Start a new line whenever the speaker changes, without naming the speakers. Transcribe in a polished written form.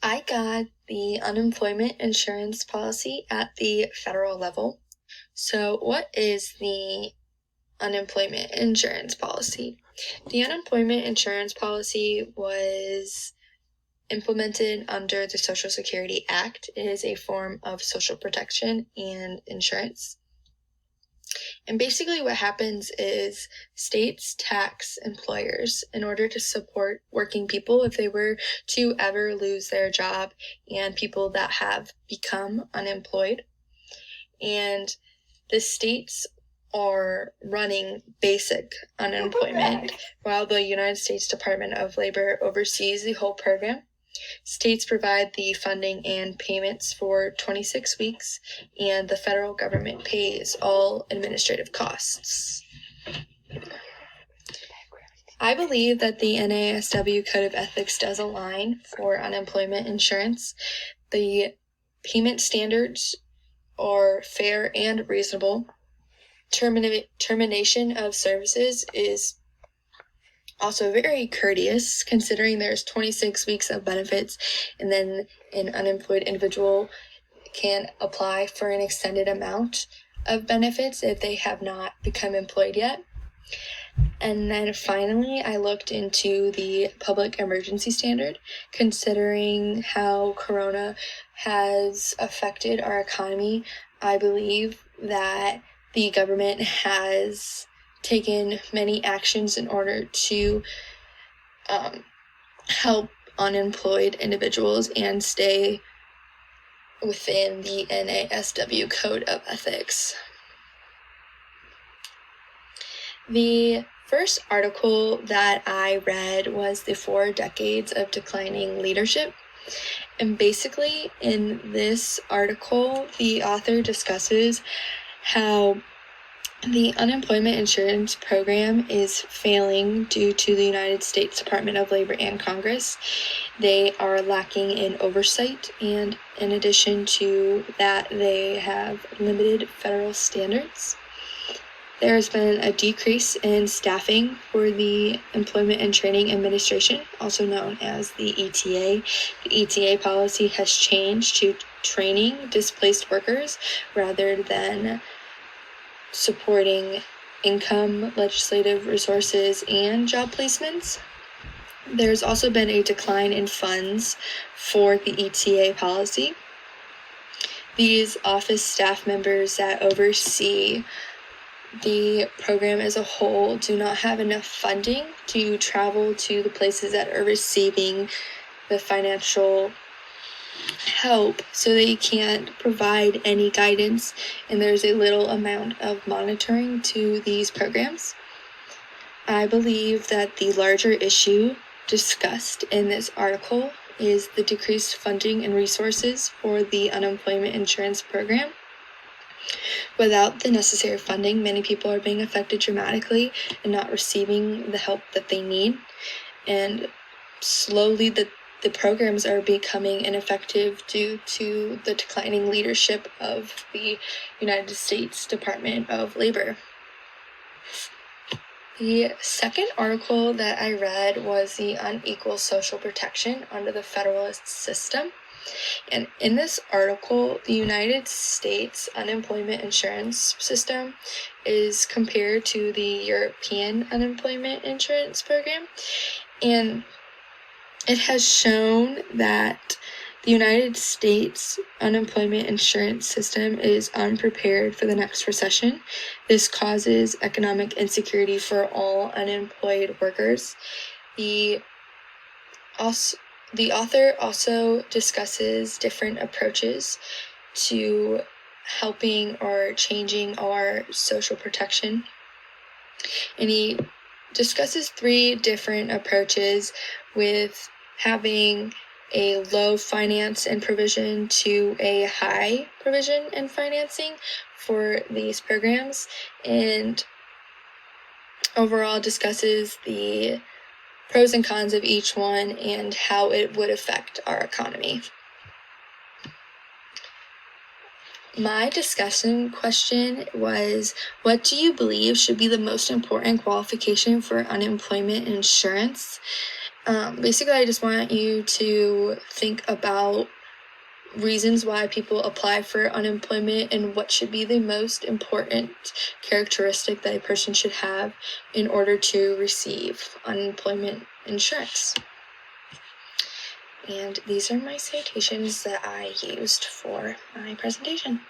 I got the unemployment insurance policy at the federal level. So, what is the unemployment insurance policy? The unemployment insurance policy was implemented under the Social Security Act. It is a form of social protection and insurance. And basically what happens is states tax employers in order to support working people if they were to ever lose their job, and people that have become unemployed. And the states are running basic unemployment while the United States Department of Labor oversees the whole program. States provide the funding and payments for 26 weeks, and the federal government pays all administrative costs. I believe that the NASW Code of Ethics does align for unemployment insurance. The payment standards are fair and reasonable. Termination of services is also very courteous, considering there's 26 weeks of benefits, and then an unemployed individual can apply for an extended amount of benefits if they have not become employed yet. And then finally, I looked into the public emergency standard, considering how Corona has affected our economy. I believe that the government has taken many actions in order to help unemployed individuals and stay within the NASW Code of Ethics. The first article that I read was The 4 Decades of Declining Leadership. And basically, in this article, the author discusses how the unemployment insurance program is failing due to the United States Department of Labor and Congress. They are lacking in oversight, and in addition to that, they have limited federal standards. There has been a decrease in staffing for the Employment and Training Administration, also known as the ETA. The ETA policy has changed to training displaced workers rather than supporting income, legislative resources, and job placements. There's also been a decline in funds for the ETA policy. These office staff members that oversee the program as a whole do not have enough funding to travel to the places that are receiving the financial help, so they can't provide any guidance, and there's a little amount of monitoring to these programs. I believe that the larger issue discussed in this article is the decreased funding and resources for the unemployment insurance program. Without the necessary funding, many people are being affected dramatically and not receiving the help that they need. And slowly the programs are becoming ineffective due to the declining leadership of the United States Department of Labor. The second article that I read was the unequal social protection under the Federalist system. And in this article, the United States unemployment insurance system is compared to the European unemployment insurance program. And it has shown that the United States unemployment insurance system is unprepared for the next recession. This causes economic insecurity for all unemployed workers. The author also discusses different approaches to helping or changing our social protection. And he discusses 3 different approaches, with having a low finance and provision to a high provision and financing for these programs, and overall discusses the pros and cons of each one and how it would affect our economy. My discussion question was, what do you believe should be the most important qualification for unemployment insurance? Basically, I just want you to think about reasons why people apply for unemployment and what should be the most important characteristic that a person should have in order to receive unemployment insurance. And these are my citations that I used for my presentation.